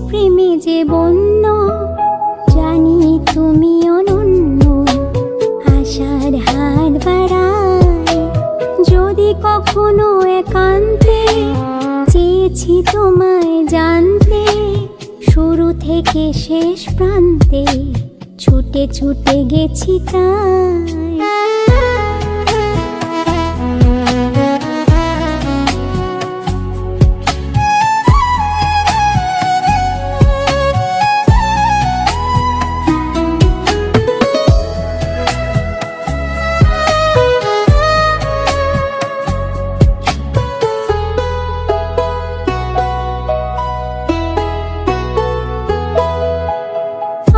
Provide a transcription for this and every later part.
প্রেমে যে বন্য, জানি তুমি অনন্য। আশার হাত বাড়াই যদি কখনো একান্তে, চেয়েছি তোমায় জানতে শুরু থেকে শেষ প্রান্তে, ছুটে ছুটে গেছি তাই।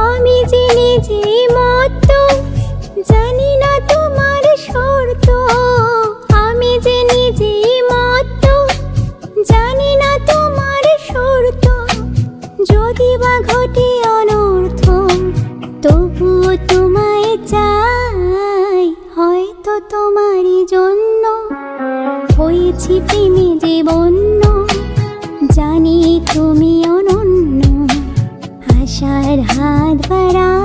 আমি যে নিজেই মত্ত, জানি না তোমার শর্ত। আমি যে নিজেই মত্ত, জানি না তোমার শর্ত। যদি বা ঘটে অনর্থ, তবুও তোমায় চাই, হয়তো তোমারই জন্য হয়েছি প্রেমে যে বন্য। জানি তুমি অনন্য, আশার হাত বাড়াই।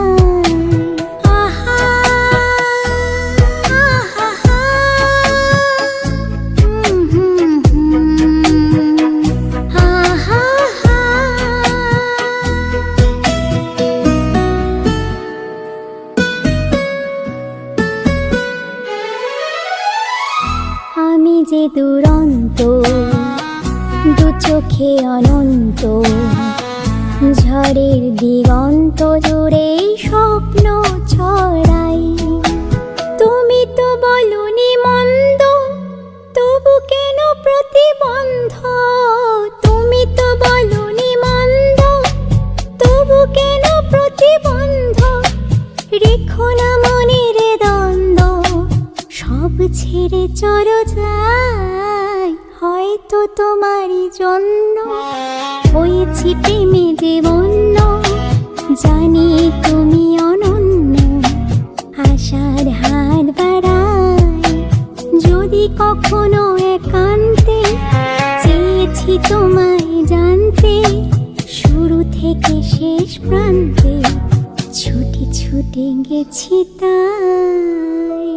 আহা আহা আহা, আহা আহা। আমি যে দুরন্ত, দু চোখে অনন্ত, ঝড়ের দিগন্ত জুড়ে স্বপ্ন ছড়াই। তুমি তো বলনি মন্দ, তবু কেন প্রতিবন্ধ? তুমি তো বলনি মন্দ, তবু কেন প্রতিবন্ধ? রেখো না মনের দ্বন্দ্ব, সব ছেড়ে চলো যাই, হয়তো তোমারই জন্য হয়েছি প্রেমে যে বন্য। জানি তুমি অনন্য, আশার হাত বাড়াই যদি কখনো একান্তে, চেয়েছি তোমায় জানতে শুরু থেকে শেষ প্রান্তে, ছুটে ছুটে গেছি তাই।